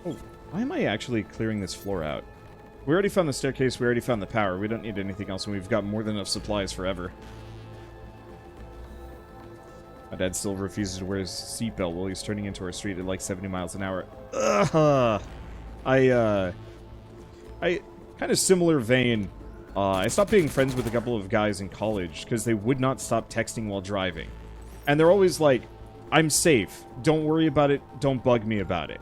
Oh, why am I actually clearing this floor out? We already found the staircase, we already found the power. We don't need anything else, and we've got more than enough supplies forever. My dad still refuses to wear his seatbelt while he's turning into our street at like 70 miles an hour. Ugh. I kind of similar vein, I stopped being friends with a couple of guys in college because they would not stop texting while driving. And they're always like, I'm safe. Don't worry about it. Don't bug me about it.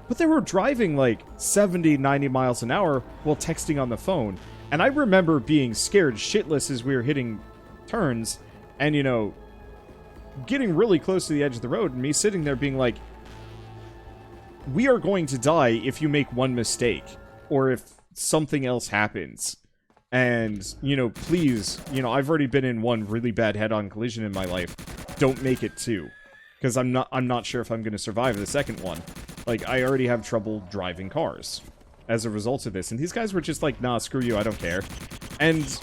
But they were driving like 70, 90 miles an hour while texting on the phone. And I remember being scared shitless as we were hitting turns and, you know, getting really close to the edge of the road and me sitting there being like, we are going to die if you make one mistake or if something else happens. And, you know, please, you know, I've already been in one really bad head-on collision in my life. Don't make it two. Because I'm not sure if I'm going to survive the second one. Like, I already have trouble driving cars as a result of this. And these guys were just like, nah, screw you, I don't care. And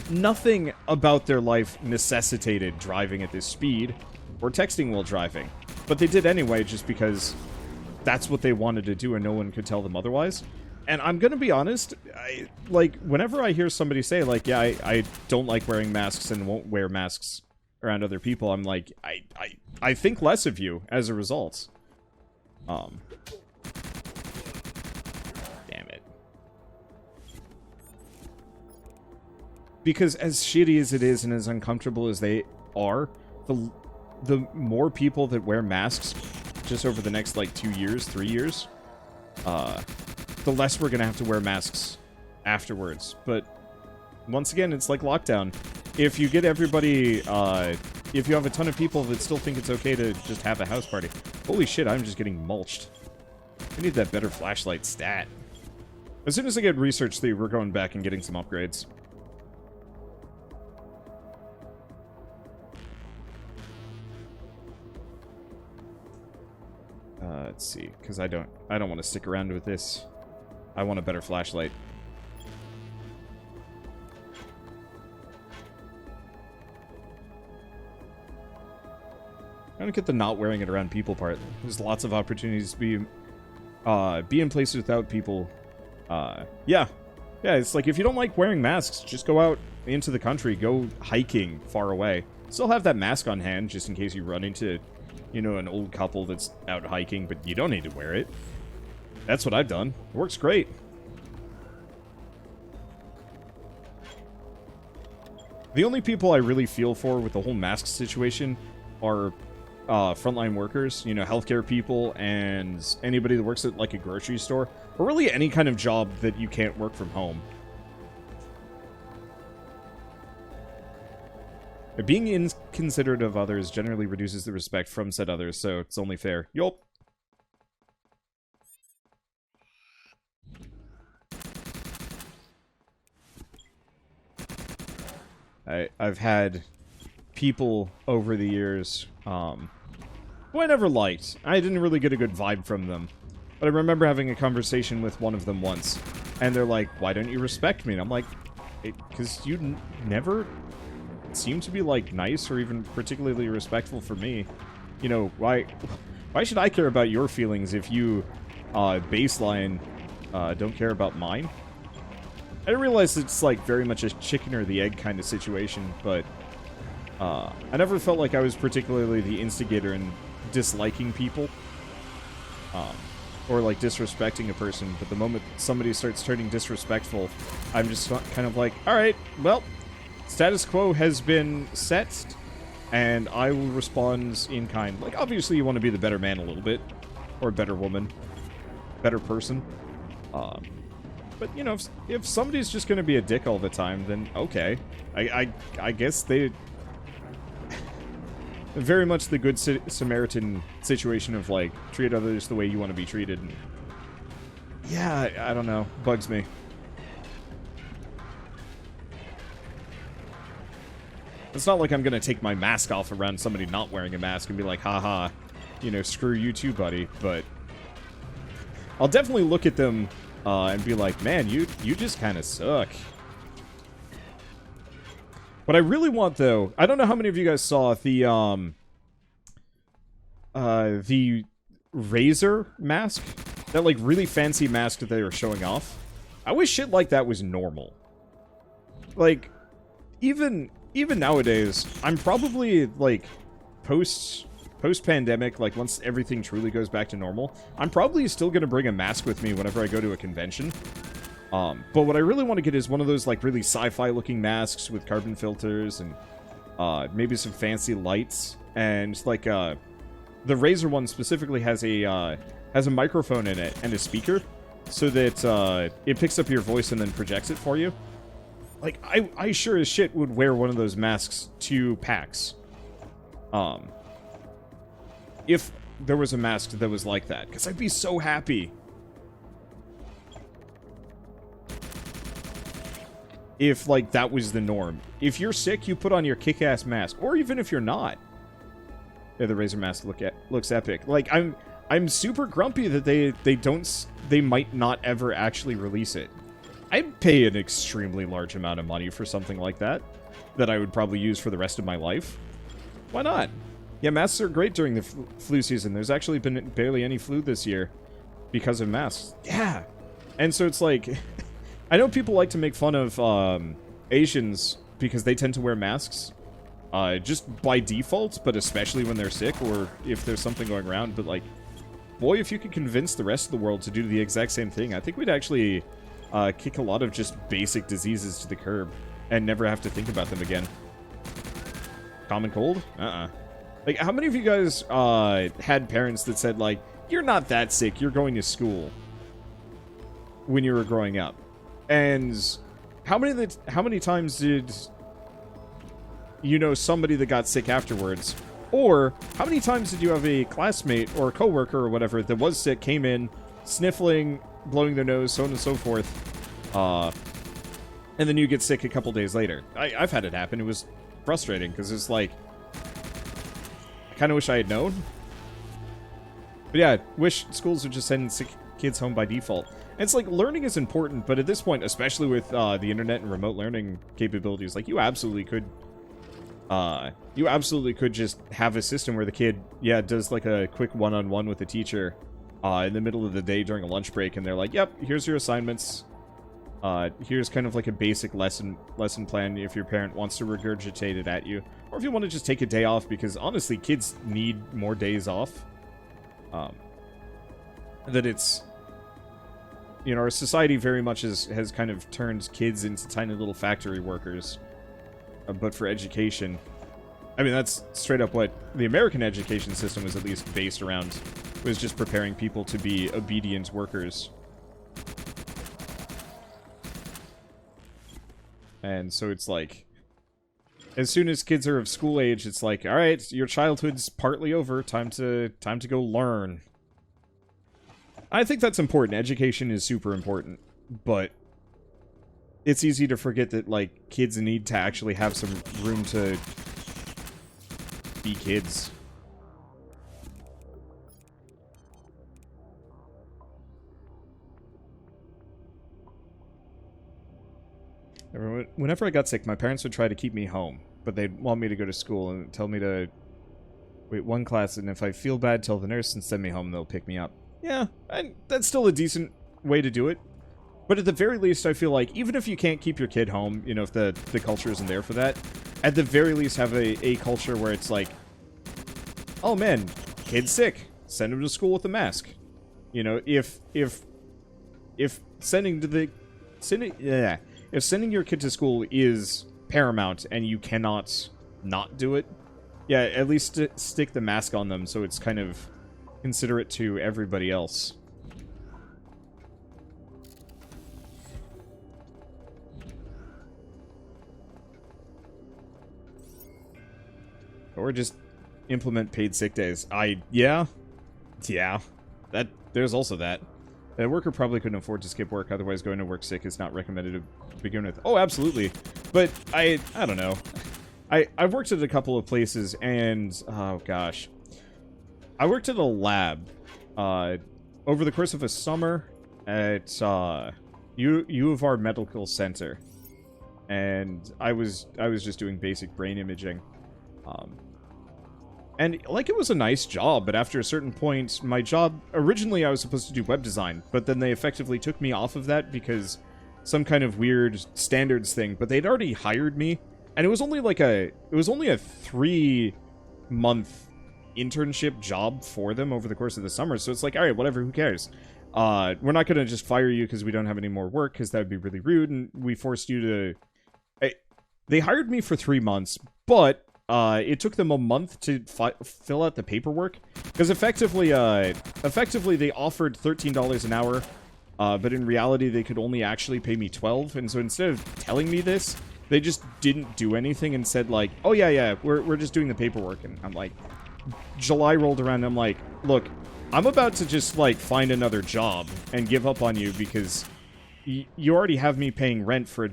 nothing about their life necessitated driving at this speed or texting while driving. But they did anyway just because that's what they wanted to do and no one could tell them otherwise. And I'm gonna be honest, like, whenever I hear somebody say, like, yeah, I don't like wearing masks and won't wear masks around other people, I'm like, I think less of you as a result. Damn it. Because as shitty as it is and as uncomfortable as they are, the more people that wear masks just over the next, like, 2 years, 3 years, the less we're gonna have to wear masks afterwards. But once again, it's like lockdown. If you get everybody, if you have a ton of people that still think it's okay to just have a house party. Holy shit, I'm just getting mulched. I need that better flashlight stat. As soon as I get research 3, we're going back and getting some upgrades. Let's see, because I don't want to stick around with this. I want a better flashlight. I don't get the not wearing it around people part. There's lots of opportunities to be in places without people. Yeah, it's like if you don't like wearing masks, just go out into the country, go hiking far away. Still have that mask on hand just in case you run into, you know, an old couple that's out hiking, but you don't need to wear it. That's what I've done. It works great. The only people I really feel for with the whole mask situation are frontline workers, you know, healthcare people, and anybody that works at, like, a grocery store, or really any kind of job that you can't work from home. Being inconsiderate of others generally reduces the respect from said others, so it's only fair. Yup. I've had people over the years, who I never liked. I didn't really get a good vibe from them. But I remember having a conversation with one of them once, and they're like, why don't you respect me? And I'm like, because you never seem to be, like, nice or even particularly respectful for me. You know, why should I care about your feelings if you, baseline, don't care about mine? I realize it's, like, very much a chicken or the egg kind of situation, but I never felt like I was particularly the instigator in disliking people, or, like, disrespecting a person, but the moment somebody starts turning disrespectful, I'm just kind of like, alright, well, status quo has been set, and I will respond in kind. Like, obviously you want to be the better man a little bit, or better woman, better person, but, you know, if somebody's just going to be a dick all the time, then okay. I guess they... Very much the good Samaritan situation of, like, treat others the way you want to be treated. And yeah, I don't know. Bugs me. It's not like I'm going to take my mask off around somebody not wearing a mask and be like, haha, you know, screw you too, buddy. But I'll definitely look at them and be like, man, you just kind of suck. What I really want, though, I don't know how many of you guys saw the Razor mask that, like, really fancy mask that they were showing off. I wish shit like that was normal. Like, even nowadays, I'm probably, like, post-pandemic, like, once everything truly goes back to normal, I'm probably still gonna bring a mask with me whenever I go to a convention. But what I really want to get is one of those, like, really sci-fi looking masks with carbon filters and, maybe some fancy lights. And, like, the Razer one specifically has a microphone in it and a speaker, so that, it picks up your voice and then projects it for you. Like, I sure as shit would wear one of those masks to PAX. If there was a mask that was like that, because I'd be so happy. If, like, that was the norm. If you're sick, you put on your kick-ass mask. Or even if you're not. Yeah, the Razer mask looks epic. Like, I'm super grumpy that they might not ever actually release it. I'd pay an extremely large amount of money for something like that I would probably use for the rest of my life. Why not? Yeah, masks are great during the flu season. There's actually been barely any flu this year because of masks. Yeah. And so it's like... I know people like to make fun of Asians because they tend to wear masks just by default, but especially when they're sick or if there's something going around. But, like, boy, if you could convince the rest of the world to do the exact same thing, I think we'd actually kick a lot of just basic diseases to the curb and never have to think about them again. Common cold? Like, how many of you guys had parents that said, like, you're not that sick, you're going to school when you were growing up? And how many times did you know somebody that got sick afterwards? Or how many times did you have a classmate or a coworker or whatever that was sick, came in, sniffling, blowing their nose, so on and so forth, and then you get sick a couple days later? I've had it happen. It was frustrating because it's like, I kind of wish I had known. But yeah, wish schools would just send sick kids home by default. And it's like, learning is important, but at this point, especially with the internet and remote learning capabilities, like, you absolutely could just have a system where the kid, does like a quick one-on-one with the teacher in the middle of the day during a lunch break, and they're like, yep, here's your assignments. Here's kind of like a basic lesson plan if your parent wants to regurgitate it at you. Or if you want to just take a day off, because honestly, kids need more days off. That it's... You know, our society very much has kind of turned kids into tiny little factory workers. But for education, I mean, that's straight up what the American education system was at least based around, was just preparing people to be obedient workers. And so it's like, as soon as kids are of school age, it's like, alright, your childhood's partly over, time to go learn. I think that's important. Education is super important, but it's easy to forget that, like, kids need to actually have some room to be kids. Whenever I got sick, my parents would try to keep me home, but they'd want me to go to school and tell me to wait one class, and if I feel bad, tell the nurse and send me home, they'll pick me up. Yeah, and that's still a decent way to do it. But at the very least, I feel like, even if you can't keep your kid home, you know, if the culture isn't there for that, at the very least have a culture where it's like, oh man, kid's sick, send him to school with a mask. You know, if sending your kid to school is paramount and you cannot not do it, yeah, at least stick the mask on them so it's kind of considerate to everybody else. Or just implement paid sick days. Yeah, there's also that. A worker probably couldn't afford to skip work, otherwise going to work sick is not recommended to begin with. Oh, absolutely. But I don't know. I've worked at a couple of places, and oh gosh, I worked at a lab over the course of a summer at U of R Medical Center, and I was just doing basic brain imaging. And, like, it was a nice job, but after a certain point, my job... Originally, I was supposed to do web design, but then they effectively took me off of that because some kind of weird standards thing. But they'd already hired me, and it was only like a... It was only a 3-month internship job for them over the course of the summer, so it's like, alright, whatever, who cares? We're not going to just fire you because we don't have any more work, because that would be really rude, and we forced you to... They hired me for 3 months, but... it took them a month to fill out the paperwork, because effectively they offered $13 an hour, but in reality they could only actually pay me $12, and so instead of telling me this, they just didn't do anything and said like, oh yeah, we're just doing the paperwork, and I'm like, July rolled around and I'm like, look, I'm about to just like find another job and give up on you because you already have me paying rent for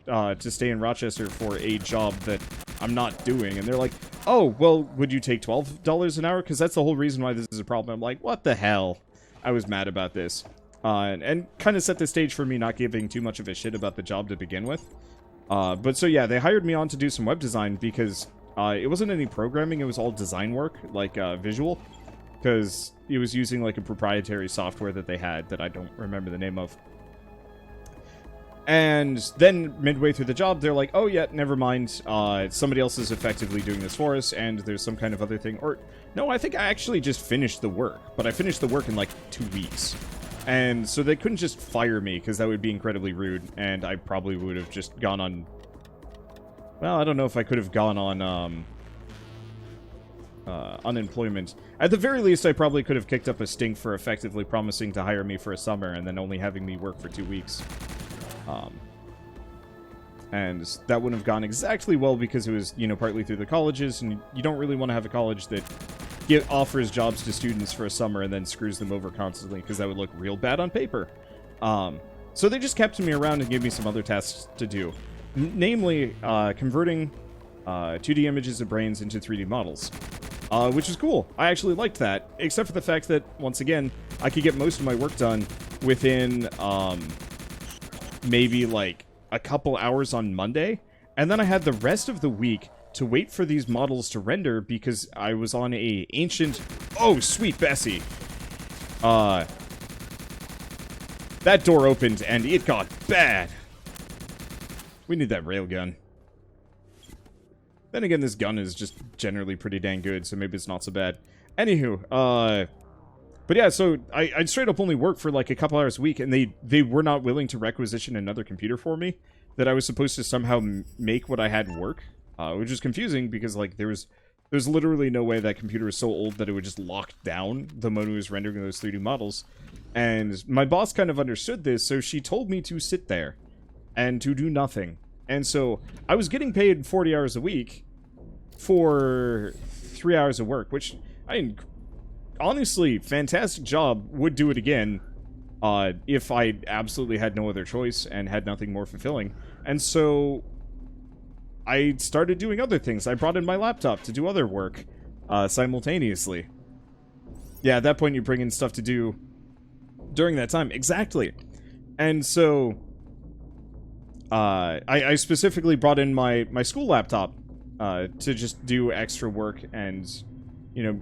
to stay in Rochester for a job that I'm not doing. And they're like, oh, well, would you take $12 an hour? Because that's the whole reason why this is a problem. I'm like, what the hell? I was mad about this. And kind of set the stage for me not giving too much of a shit about the job to begin with. But so yeah, they hired me on to do some web design because it wasn't any programming, it was all design work, like visual. Because it was using like a proprietary software that they had that I don't remember the name of. And then, midway through the job, they're like, oh yeah, never mind, somebody else is effectively doing this for us, and there's some kind of other thing. Or, no, I think I actually just finished the work, but I finished the work in like 2 weeks. And so they couldn't just fire me, because that would be incredibly rude, and I probably would have just gone on... Well, I don't know if I could have gone on, unemployment. At the very least, I probably could have kicked up a stink for effectively promising to hire me for a summer, and then only having me work for 2 weeks. And that wouldn't have gone exactly well because it was, you know, partly through the colleges, and you don't really want to have a college that offers jobs to students for a summer and then screws them over constantly, because that would look real bad on paper. So they just kept me around and gave me some other tasks to do. Namely, converting 2D images of brains into 3D models. Which is cool. I actually liked that, except for the fact that, once again, I could get most of my work done within, maybe like a couple hours on Monday, and then I had the rest of the week to wait for these models to render because I was on a ancient... Oh, sweet Bessie! That door opened and it got bad! We need that railgun. Then again, this gun is just generally pretty dang good, so maybe it's not so bad. Anywho, but yeah, so I'd straight up only work for like a couple hours a week, and they were not willing to requisition another computer for me, that I was supposed to somehow make what I had work, which was confusing because like there's literally no way that computer was so old that it would just lock down the moment it was rendering those 3D models. And my boss kind of understood this, so she told me to sit there and to do nothing. And so I was getting paid 40 hours a week for 3 hours of work, which I mean, honestly, fantastic job, would do it again, if I absolutely had no other choice and had nothing more fulfilling. And so I started doing other things. I brought in my laptop to do other work, simultaneously. Yeah, at that point you bring in stuff to do during that time. Exactly. And so, I specifically brought in my school laptop, to just do extra work and, you know,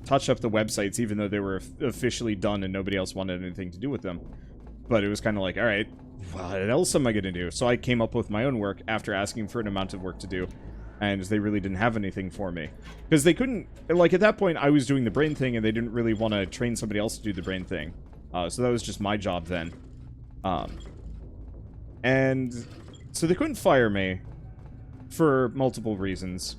touch up the websites, even though they were officially done and nobody else wanted anything to do with them. But it was kind of like, alright, what else am I going to do? So I came up with my own work after asking for an amount of work to do, and they really didn't have anything for me. Because they couldn't, like at that point I was doing the brain thing and they didn't really want to train somebody else to do the brain thing. So that was just my job then. And so they couldn't fire me for multiple reasons.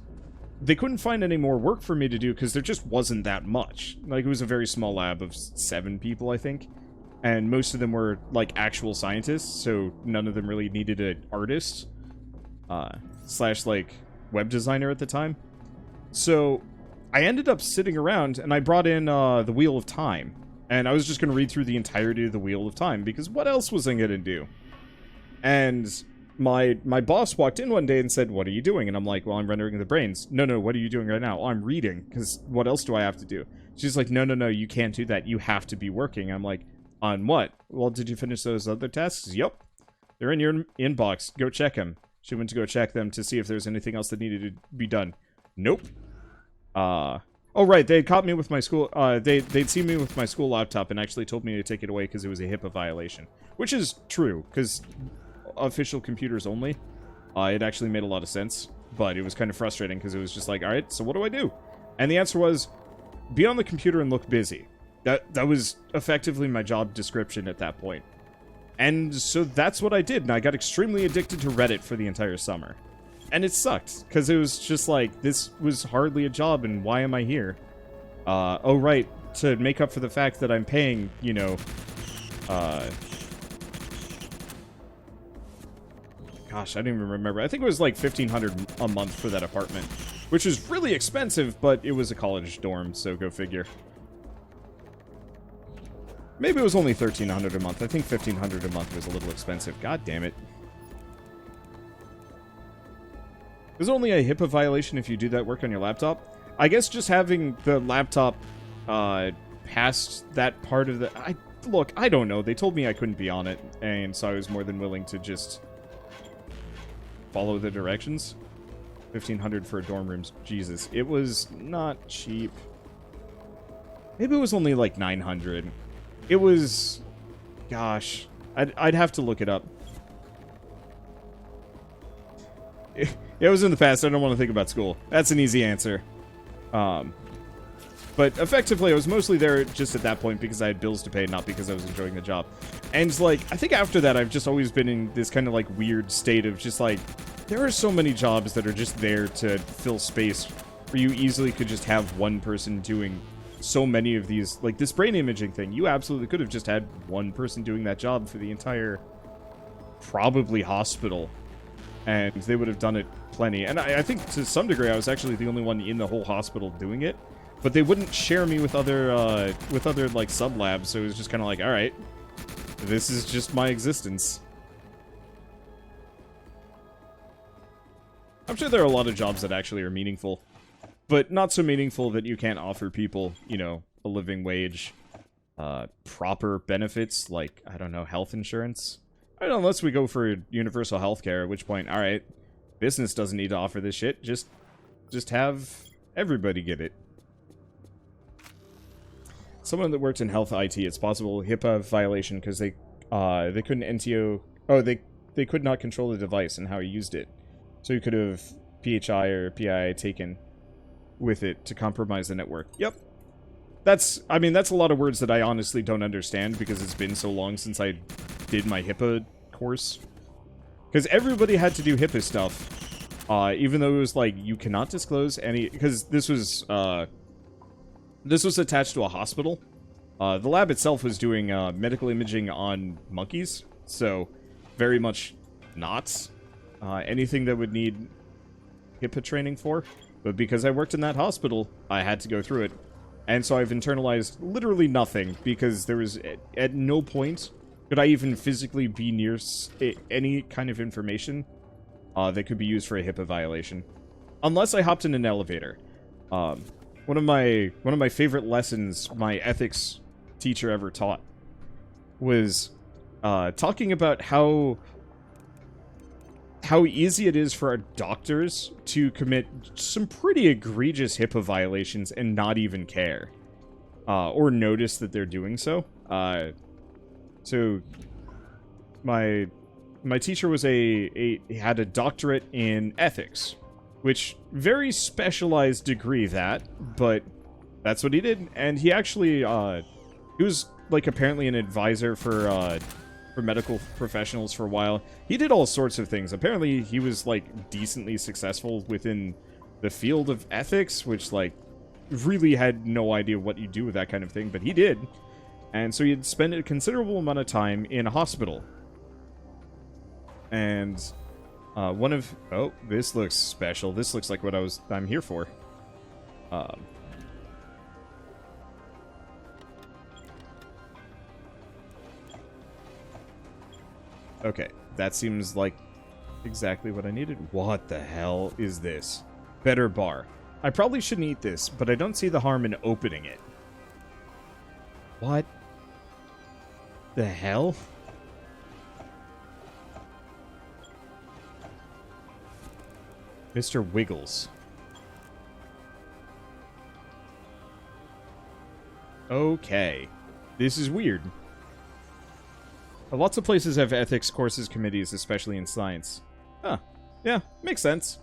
They couldn't find any more work for me to do because there just wasn't that much. Like, it was a very small lab of 7 people, I think. And most of them were, like, actual scientists, so none of them really needed an artist. Slash, like, web designer at the time. So, I ended up sitting around, and I brought in, the Wheel of Time. And I was just going to read through the entirety of the Wheel of Time, because what else was I going to do? And my boss walked in one day and said, what are you doing? And I'm like, well, I'm rendering the brains. No, what are you doing right now? Oh, I'm reading, because what else do I have to do? She's like, no, you can't do that. You have to be working. I'm like, on what? Well, did you finish those other tasks? Yup. They're in your inbox. Go check them. She went to go check them to see if there's anything else that needed to be done. Nope. Oh, right, they caught me with my school, they'd seen me with my school laptop and actually told me to take it away because it was a HIPAA violation. Which is true, because official computers only. It actually made a lot of sense, but it was kind of frustrating because it was just like, alright, so what do I do? And the answer was, be on the computer and look busy. That was effectively my job description at that point. And so that's what I did, and I got extremely addicted to Reddit for the entire summer. And it sucked, because it was just like, this was hardly a job, and why am I here? Oh right, to make up for the fact that I'm paying, you know, gosh, I don't even remember. I think it was like $1,500 a month for that apartment, which was really expensive, but it was a college dorm, so go figure. Maybe it was only $1,300 a month. I think $1,500 a month was a little expensive. God damn it. There's only a HIPAA violation if you do that work on your laptop. I guess just having the laptop past that part of the... Look, I don't know. They told me I couldn't be on it, and so I was more than willing to just follow the directions. $1,500 for a dorm room. Jesus. It was not cheap. Maybe it was only like $900. It was... Gosh. I'd have to look it up. It was in the past. I don't want to think about school. That's an easy answer. But effectively, I was mostly there just at that point because I had bills to pay, not because I was enjoying the job. And, like, I think after that, I've just always been in this kind of, like, weird state of just, like, there are so many jobs that are just there to fill space where you easily could just have one person doing so many of these. Like, this brain imaging thing, you absolutely could have just had one person doing that job for the entire, probably, hospital. And they would have done it plenty. And I think to some degree I was actually the only one in the whole hospital doing it. But they wouldn't share me with other like sub-labs, so it was just kind of like, alright, this is just my existence. I'm sure there are a lot of jobs that actually are meaningful. But not so meaningful that you can't offer people, you know, a living wage, proper benefits, like, I don't know, health insurance. I don't know, unless we go for universal healthcare, at which point, alright, business doesn't need to offer this shit, just have everybody get it. Someone that worked in health IT, it's possible HIPAA violation because they couldn't NTO, they could not control the device and how he used it. So you could have PHI or PII taken with it to compromise the network. Yep. I mean, that's a lot of words that I honestly don't understand because it's been so long since I did my HIPAA course. Because everybody had to do HIPAA stuff, even though it was like, you cannot disclose any... Because this was attached to a hospital. The lab itself was doing medical imaging on monkeys, so very much not anything that would need HIPAA training for. But because I worked in that hospital, I had to go through it. And so I've internalized literally nothing, because there was, at no point could I even physically be near any kind of information that could be used for a HIPAA violation. Unless I hopped in an elevator. One of my favorite lessons my ethics teacher ever taught was talking about how easy it is for our doctors to commit some pretty egregious HIPAA violations and not even care. Or notice that they're doing so. So, my teacher was he had a doctorate in ethics. Which, very specialized degree but that's what he did. And he actually, he was, like, apparently an advisor for medical professionals for a while. He did all sorts of things. Apparently, he was, like, decently successful within the field of ethics, which, like, really had no idea what you do with that kind of thing, but he did. And so he'd spend a considerable amount of time in a hospital. And oh, this looks special. This looks like what I'm here for. Okay, that seems like exactly what I needed. What the hell is this? Better bar. I probably shouldn't eat this, but I don't see the harm in opening it. What the hell? Mr. Wiggles. Okay. This is weird. Lots of places have ethics courses committees, especially in science. Huh. Yeah, makes sense.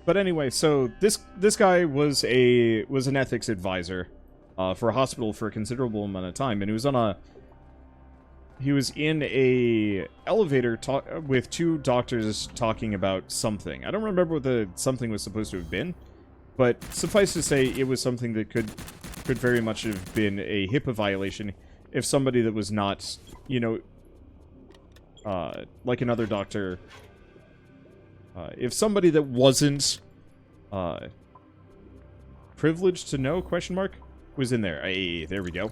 But anyway, so this guy was an ethics advisor for a hospital for a considerable amount of time, and he was in a elevator with two doctors talking about something. I don't remember what the something was supposed to have been, but suffice to say, it was something that could very much have been a HIPAA violation if somebody that was not, you know, like another doctor, if somebody that wasn't privileged to know, question mark, was in there. Hey, there we go.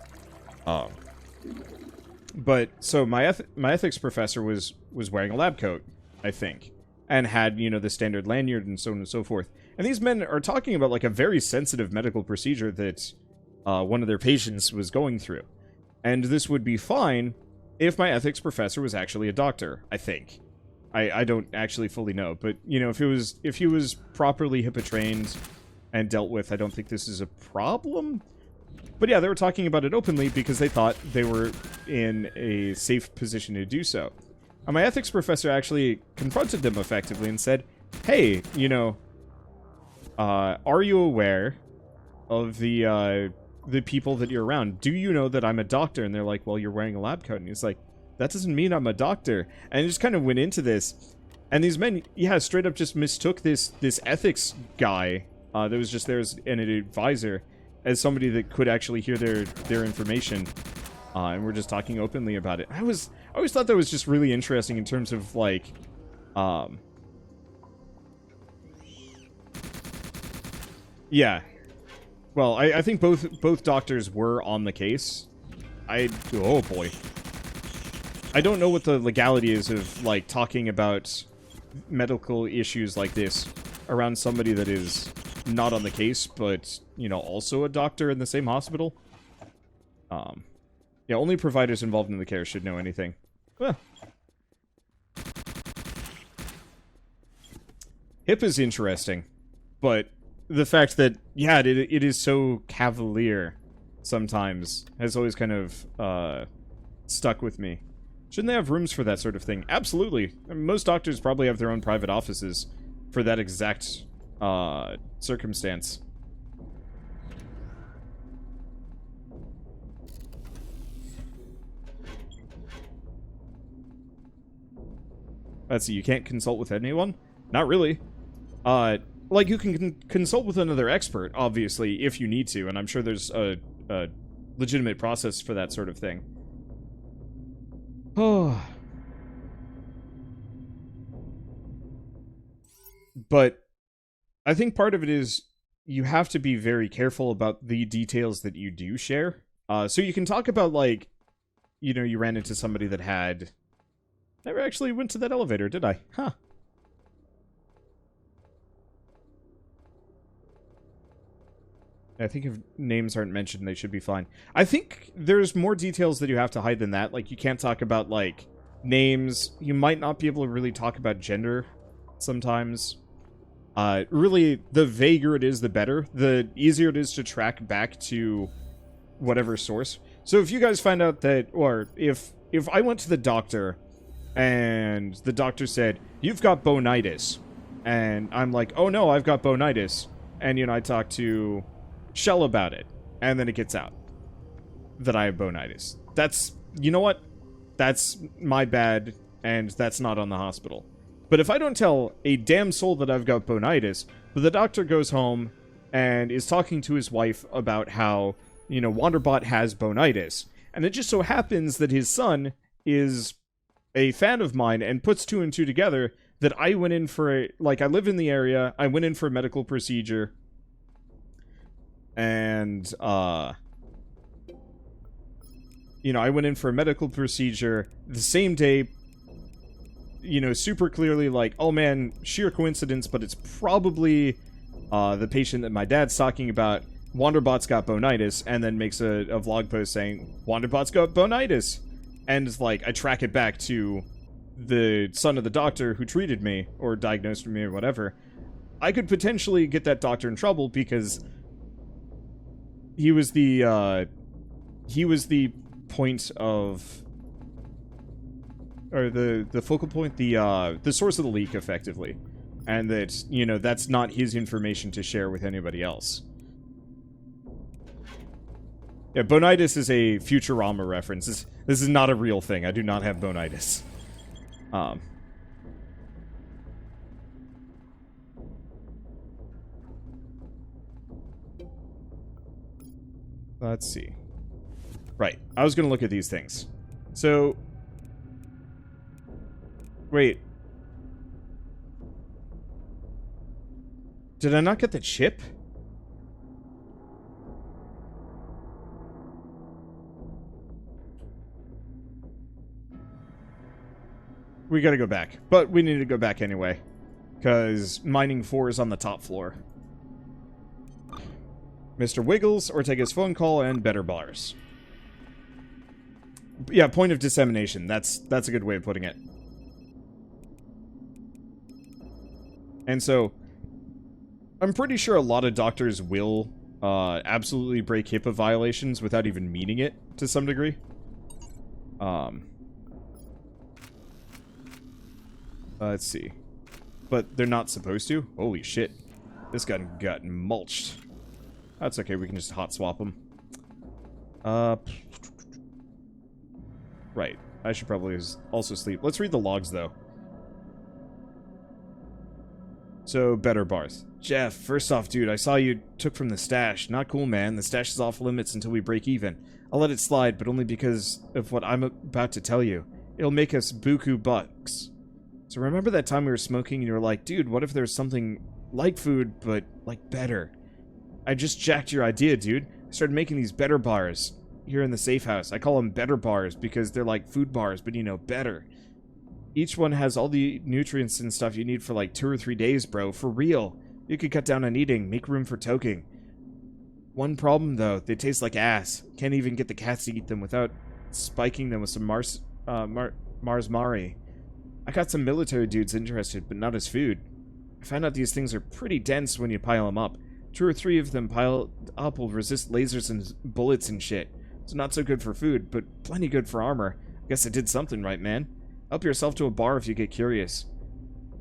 But, so, my ethics professor was wearing a lab coat, I think, and had, you know, the standard lanyard and so on and so forth. And these men are talking about, like, a very sensitive medical procedure that one of their patients was going through. And this would be fine if my ethics professor was actually a doctor, I think. I don't actually fully know, but, you know, if he was properly HIPAA trained and dealt with, I don't think this is a problem. But yeah, they were talking about it openly because they thought they were in a safe position to do so. And my ethics professor actually confronted them effectively and said, hey, you know, are you aware of the people that you're around? Do you know that I'm a doctor? And they're like, well, you're wearing a lab coat. And he's like, that doesn't mean I'm a doctor. And he just kind of went into this. And these men, yeah, straight up just mistook this ethics guy that was just there as an advisor as somebody that could actually hear their information. And we're just talking openly about it. I always thought that was just really interesting in terms of, like, yeah. Well, I think both doctors were on the case. Oh boy. I don't know what the legality is of, like, talking about medical issues like this around somebody that is not on the case, but, you know, also a doctor in the same hospital. Yeah, only providers involved in the care should know anything. Well. HIPAA's interesting, but the fact that, yeah, it is so cavalier sometimes has always kind of stuck with me. Shouldn't they have rooms for that sort of thing? Absolutely. I mean, most doctors probably have their own private offices for that exact circumstance. Let's see, you can't consult with anyone? Not really. Like, you can consult with another expert, obviously, if you need to, and I'm sure there's a legitimate process for that sort of thing. Oh. But I think part of it is you have to be very careful about the details that you do share. So you can talk about, like, you know, you ran into somebody that had... Never actually went to that elevator, did I? Huh. I think if names aren't mentioned, they should be fine. I think there's more details that you have to hide than that. Like, you can't talk about, like, names. You might not be able to really talk about gender sometimes. Really, the vaguer it is, the better. The easier it is to track back to whatever source. So if you guys find out that, or if I went to the doctor and the doctor said, you've got bonitis, and I'm like, oh no, I've got bonitis, and, you know, I talk to Shell about it, and then it gets out that I have bonitis. That's, you know what? That's my bad, and that's not on the hospital. But if I don't tell a damn soul that I've got bonitis, but the doctor goes home and is talking to his wife about how, you know, Wanderbot has bonitis, and it just so happens that his son is a fan of mine and puts two and two together, that I went in for a, like, I live in the area, I went in for a medical procedure, and, you know, I went in for a medical procedure the same day, you know, super clearly, like, oh man, sheer coincidence, but it's probably, the patient that my dad's talking about. Wanderbot's got bonitis, and then makes a vlog post saying, Wanderbot's got bonitis, and, like, I track it back to the son of the doctor who treated me, or diagnosed me, or whatever. I could potentially get that doctor in trouble, because he was the he was the point of, or the focal point, the source of the leak, effectively. And that, you know, that's not his information to share with anybody else. Yeah, bonitis is a Futurama reference. This is not a real thing. I do not have bonitis. Let's see. Right, I was gonna look at these things. So... Wait. Did I not get the chip? We gotta go back. But we need to go back anyway. Because mining 4 is on the top floor. Mr. Wiggles, Ortega's phone call, and better bars. Yeah, point of dissemination. That's a good way of putting it. And so, I'm pretty sure a lot of doctors will absolutely break HIPAA violations without even meaning it, to some degree. Let's see. But they're not supposed to? Holy shit. This gun got mulched. That's okay, we can just hot swap them. Right. I should probably also sleep. Let's read the logs, though. So, better bars. Jeff, first off, dude, I saw you took from the stash. Not cool, man. The stash is off limits until we break even. I'll let it slide, but only because of what I'm about to tell you. It'll make us buku bucks. So remember that time we were smoking and you were like, dude, what if there's something like food, but, like, better? I just jacked your idea, dude. I started making these better bars here in the safe house. I call them better bars because they're like food bars, but, you know, better. Each one has all the nutrients and stuff you need for like 2 or 3 days, bro. For real. You could cut down on eating, make room for toking. One problem, though. They taste like ass. Can't even get the cats to eat them without spiking them with some Mars Mari. I got some military dudes interested, but not as food. I found out these things are pretty dense when you pile them up. 2 or 3 of them piled up will resist lasers and bullets and shit. It's not so good for food, but plenty good for armor. Guess I did something right, man. Help yourself to a bar if you get curious.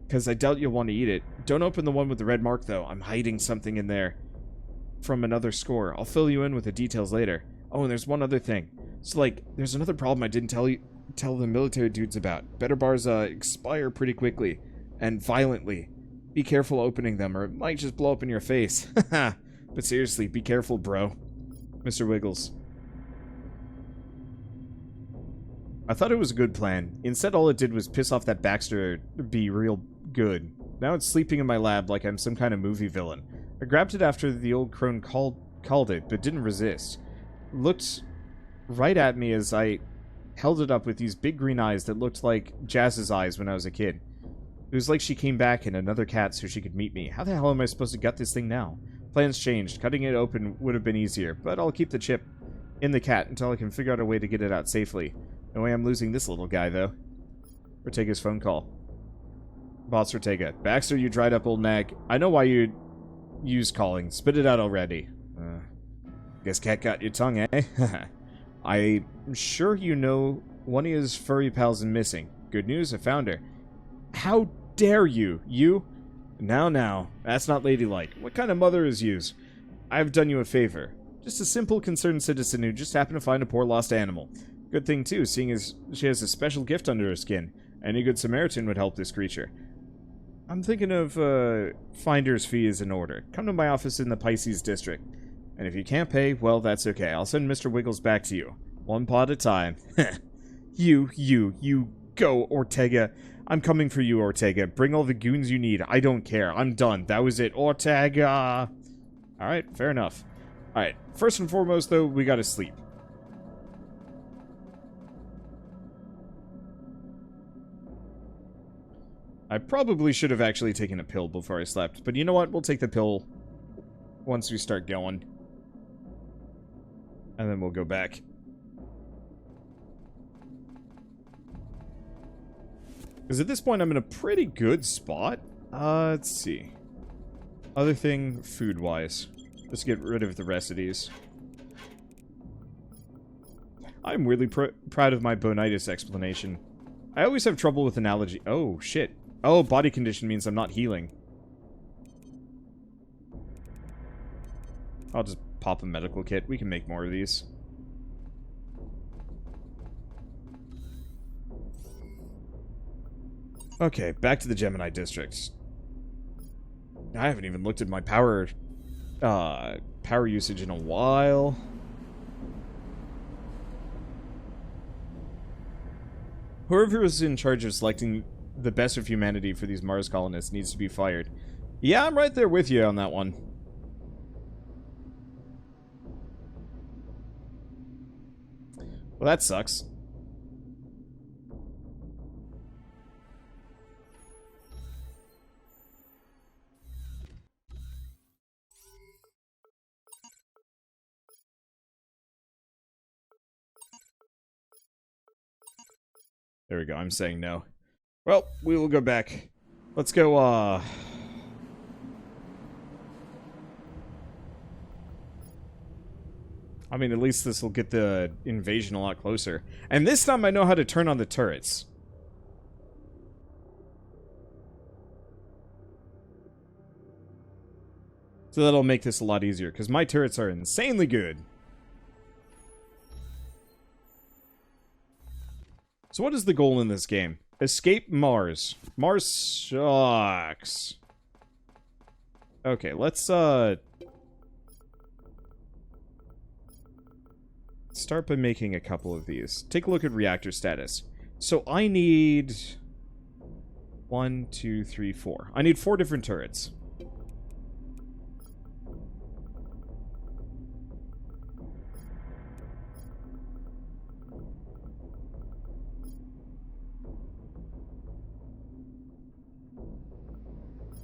Because I doubt you'll want to eat it. Don't open the one with the red mark, though. I'm hiding something in there from another score. I'll fill you in with the details later. Oh, and there's one other thing. So, like, there's another problem I didn't tell the military dudes about. Better bars expire pretty quickly. And violently. Be careful opening them, or it might just blow up in your face. Haha. But seriously, be careful, bro. Mr. Wiggles. I thought it was a good plan. Instead, all it did was piss off that Baxter to be real good. Now it's sleeping in my lab like I'm some kind of movie villain. I grabbed it after the old crone called it, but didn't resist. Looked right at me as I held it up with these big green eyes that looked like Jazz's eyes when I was a kid. It was like she came back in another cat so she could meet me. How the hell am I supposed to gut this thing now? Plans changed. Cutting it open would have been easier, but I'll keep the chip in the cat until I can figure out a way to get it out safely. No way I'm losing this little guy, though. Ortega's phone call. Boss Ortega. Baxter, you dried up old nag. I know why you use calling. Spit it out already. Guess cat got your tongue, eh? I'm sure you know one of his furry pals is missing. Good news, I found her. How dare you? You? Now. That's not ladylike. What kind of mother is yous? I've done you a favor. Just a simple, concerned citizen who just happened to find a poor lost animal. Good thing, too, seeing as she has a special gift under her skin. Any good Samaritan would help this creature. I'm thinking of, finder's fee is in order. Come to my office in the Pisces district. And if you can't pay, well, that's okay. I'll send Mr. Wiggles back to you. One paw at a time. You go, Ortega. I'm coming for you, Ortega. Bring all the goons you need. I don't care. I'm done. That was it, Ortega. Alright, fair enough. Alright, first and foremost, though, we gotta sleep. I probably should have actually taken a pill before I slept, but you know what? We'll take the pill once we start going. And then we'll go back. Because at this point, I'm in a pretty good spot. Let's see. Other thing, food-wise. Let's get rid of the rest of these. I'm really proud of my bonitis explanation. I always have trouble with analogy. Oh, shit. Oh, body condition means I'm not healing. I'll just pop a medical kit. We can make more of these. Okay, back to the Gemini district. I haven't even looked at my power usage in a while. Whoever is in charge of selecting the best of humanity for these Mars colonists needs to be fired. Yeah, I'm right there with you on that one. Well, that sucks. There we go. I'm saying no. Well, we will go back. Let's go, I mean, at least this will get the invasion a lot closer. And this time I know how to turn on the turrets. So that'll make this a lot easier, because my turrets are insanely good. So what is the goal in this game? Escape Mars. Mars sucks. Okay, let's start by making a couple of these. Take a look at reactor status. So I need 1, 2, 3, 4. I need 4 different turrets.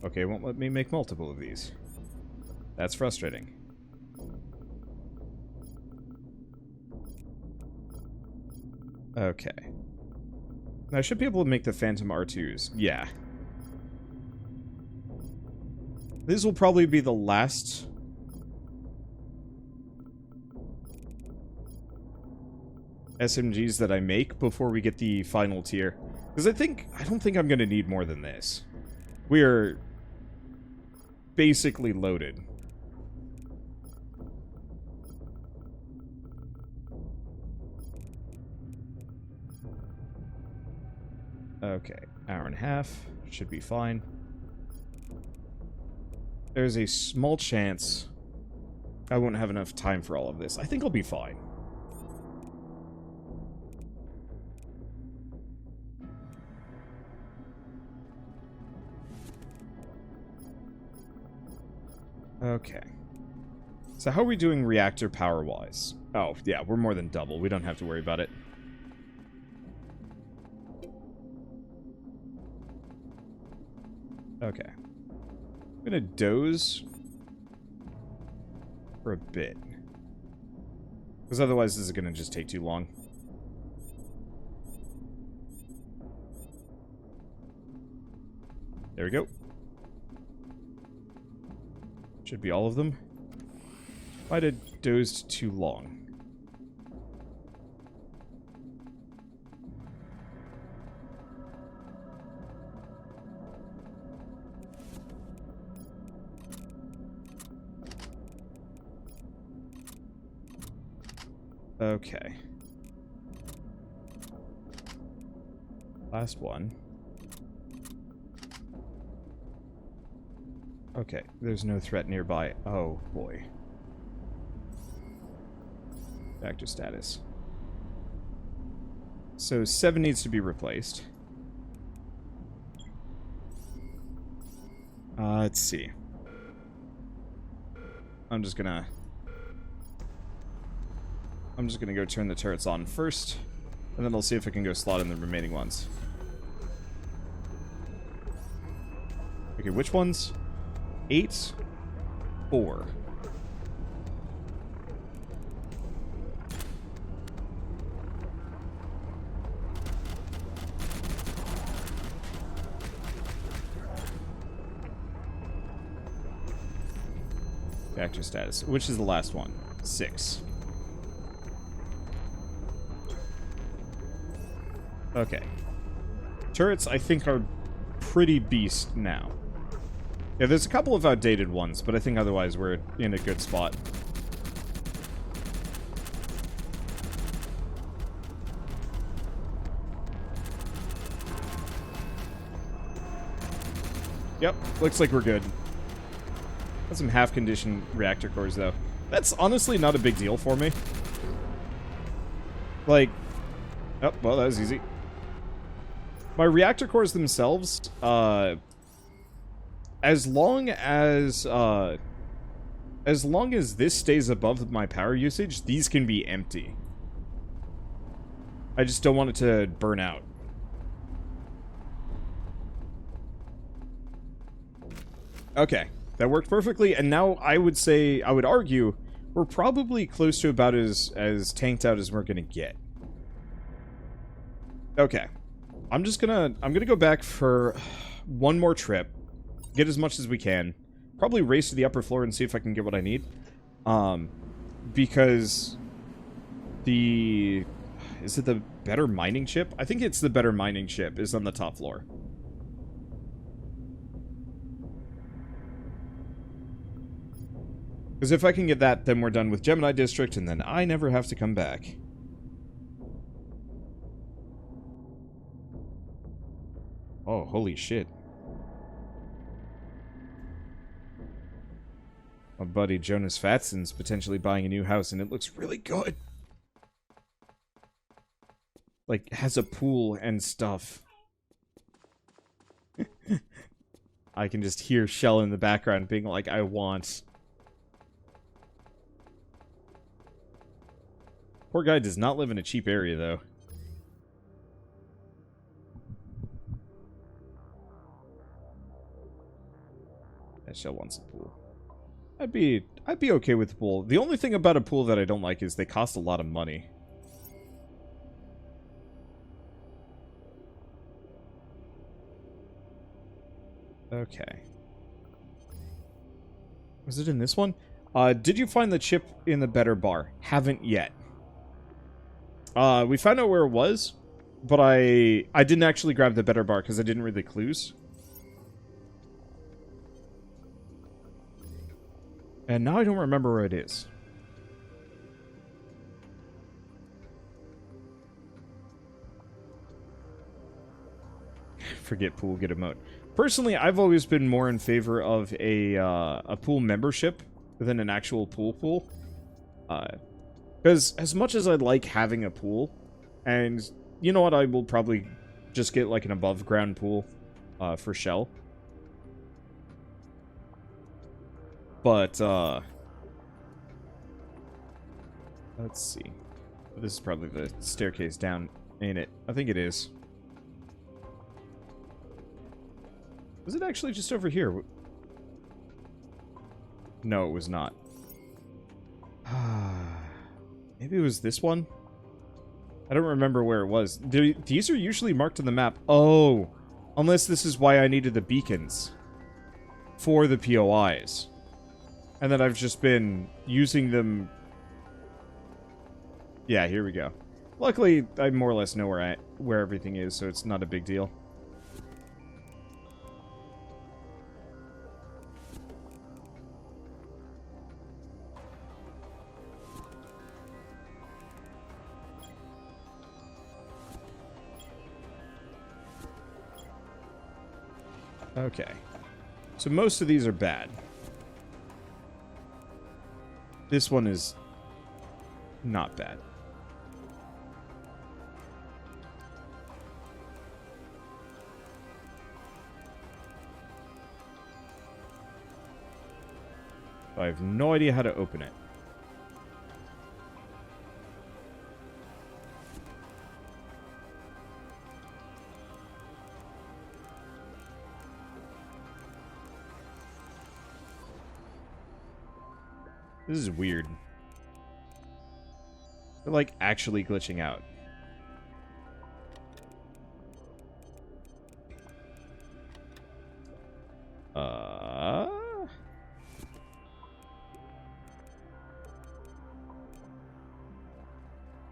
Okay, it won't let me make multiple of these. That's frustrating. Okay. Now, I should be able to make the Phantom R2s. Yeah. This will probably be the last SMGs that I make before we get the final tier. Because I don't think I'm going to need more than this. We're basically loaded. Okay, hour and a half. Should be fine. There's a small chance I won't have enough time for all of this. I think I'll be fine. Okay. So how are we doing reactor power-wise? Oh, yeah, we're more than double. We don't have to worry about it. Okay. I'm gonna doze for a bit. Because otherwise this is gonna just take too long. There we go. Should be all of them. Might have dozed too long. Okay. Last one. Okay, there's no threat nearby. Oh, boy. Reactor status. So 7 needs to be replaced. Let's see. I'm just gonna go turn the turrets on first, and then I'll see if I can go slot in the remaining ones. Okay, which ones? 8, 4. Reactor status. Which is the last one? 6. Okay. Turrets, I think, are pretty beast now. Yeah, there's a couple of outdated ones, but I think otherwise we're in a good spot. Yep, looks like we're good. Got some half-conditioned reactor cores, though. That's honestly not a big deal for me. Like... Oh, well, that was easy. My reactor cores themselves, as long as this stays above my power usage, these can be empty. I just don't want it to burn out. Okay, that worked perfectly, and now I would argue, we're probably close to about as tanked out as we're gonna get. Okay. I'm gonna go back for one more trip, get as much as we can, probably race to the upper floor and see if I can get what I need. Because is it the better mining chip? I think it's the better mining chip is on the top floor. Because if I can get that, then we're done with Gemini District, and then I never have to come back. Oh, holy shit. My buddy Jonas Fatson's potentially buying a new house, and it looks really good. Like, has a pool and stuff. I can just hear Shell in the background being like, I want. Poor guy does not live in a cheap area, though. That Shell wants a pool. I'd be okay with the pool. The only thing about a pool that I don't like is they cost a lot of money. Okay. Was it in this one? Did you find the chip in the better bar? Haven't yet. We found out where it was, but I didn't actually grab the better bar because I didn't read the clues. And now I don't remember where it is. Forget pool, get emote. Personally, I've always been more in favor of a pool membership than an actual pool. Because as much as I'd like having a pool, and you know what, I will probably just get like an above ground pool for Shell. But, let's see. This is probably the staircase down, ain't it? I think it is. Was it actually just over here? No, it was not. Maybe it was this one? I don't remember where it was. These are usually marked on the map. Oh! Unless this is why I needed the beacons. For the POIs. And then I've just been using them... Yeah, here we go. Luckily, I more or less know where everything is, so it's not a big deal. Okay. So most of these are bad. This one is not bad. I have no idea how to open it. This is weird. They're like actually glitching out.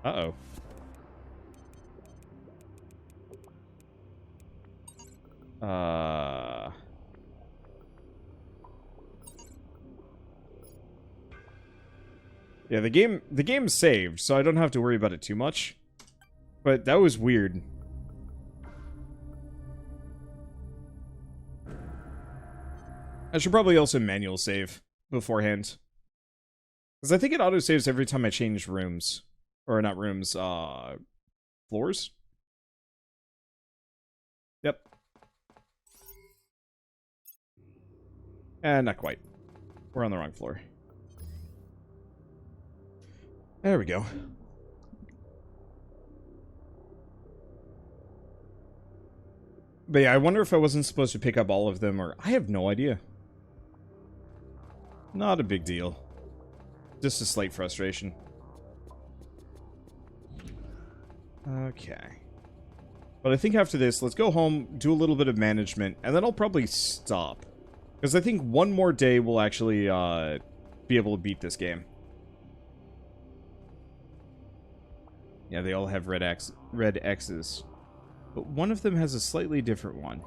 Uh-oh. Uh... Yeah, the game's saved, so I don't have to worry about it too much. But that was weird. I should probably also manual save beforehand. Because I think it autosaves every time I change rooms. Or not rooms, floors? Yep. And not quite. We're on the wrong floor. There we go. But yeah, I wonder if I wasn't supposed to pick up all of them, or... I have no idea. Not a big deal. Just a slight frustration. Okay. But I think after this, let's go home, do a little bit of management, and then I'll probably stop. Because I think one more day will actually be able to beat this game. Yeah, they all have red X's. But one of them has a slightly different one.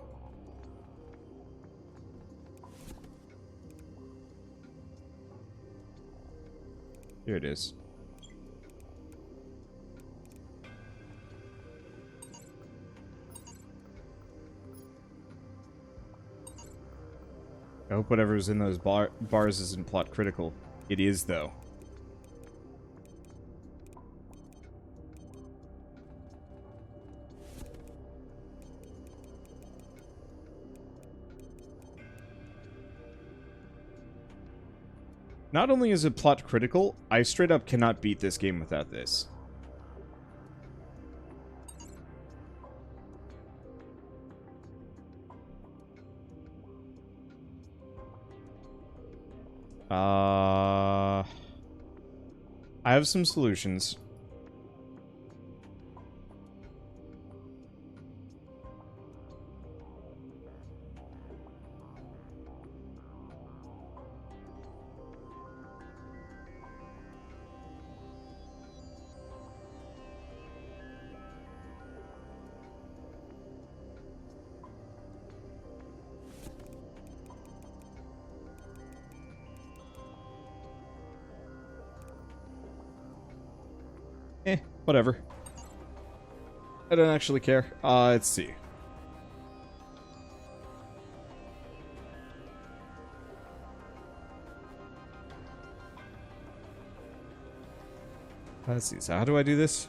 Here it is. I hope whatever's in those bars isn't plot critical. It is, though. Not only is it plot critical, I straight up cannot beat this game without this. I have some solutions. Whatever. I don't actually care. Let's see. Let's see. So how do I do this?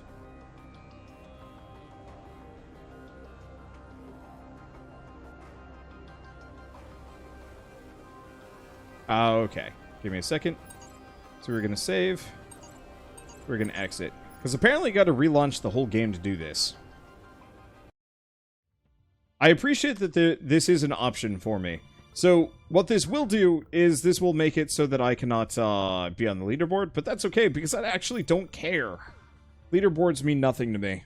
Okay. Give me a second. So we're gonna save. We're gonna exit. Because apparently I got to relaunch the whole game to do this. I appreciate that this is an option for me. So, what this will do is this will make it so that I cannot be on the leaderboard, but that's okay, because I actually don't care. Leaderboards mean nothing to me.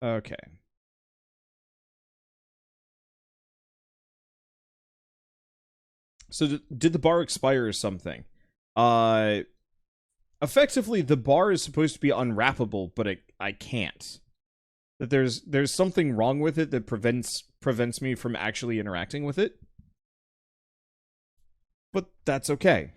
Okay. So, did the bar expire or something? Effectively, the bar is supposed to be unwrappable, but I can't. That there's something wrong with it that prevents me from actually interacting with it. But that's okay.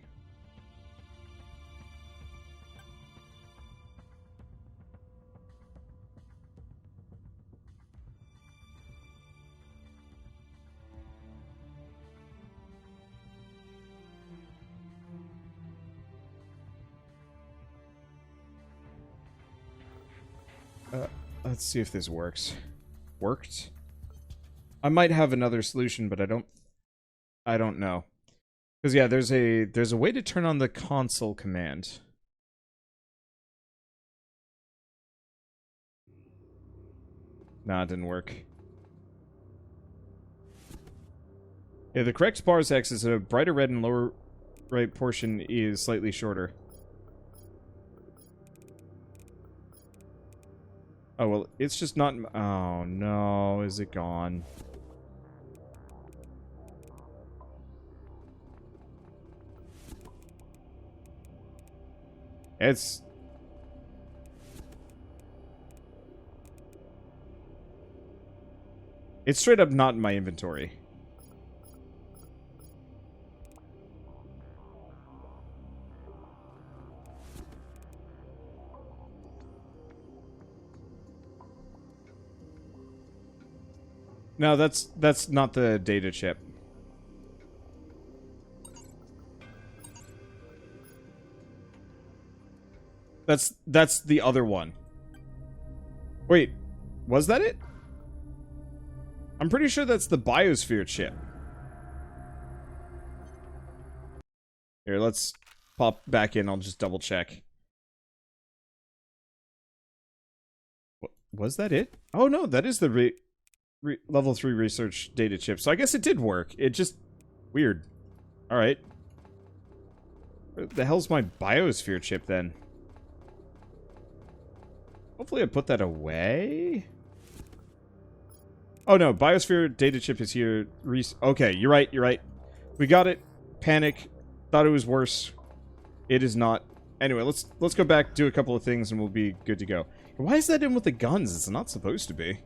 Let's see if this works. Worked? I might have another solution, but I don't know. Because yeah, there's a way to turn on the console command. Nah, it didn't work. Yeah, the correct bar's X is a brighter red and lower right portion is slightly shorter. Oh, well, it's just not... Oh, no. Is it gone? It's... It's straight up not in my inventory. No, that's not the data chip. That's the other one. Wait, was that it? I'm pretty sure that's the biosphere chip. Here, let's pop back in. I'll just double check. Was that it? Oh no, that is the level 3 research data chip. So I guess it did work. It just... weird. Alright. Where the hell's my biosphere chip then? Hopefully I put that away. Oh no, biosphere data chip is here. Okay, you're right, you're right. We got it. Panic. Thought it was worse. It is not. Anyway, let's go back, do a couple of things, and we'll be good to go. Why is that in with the guns? It's not supposed to be.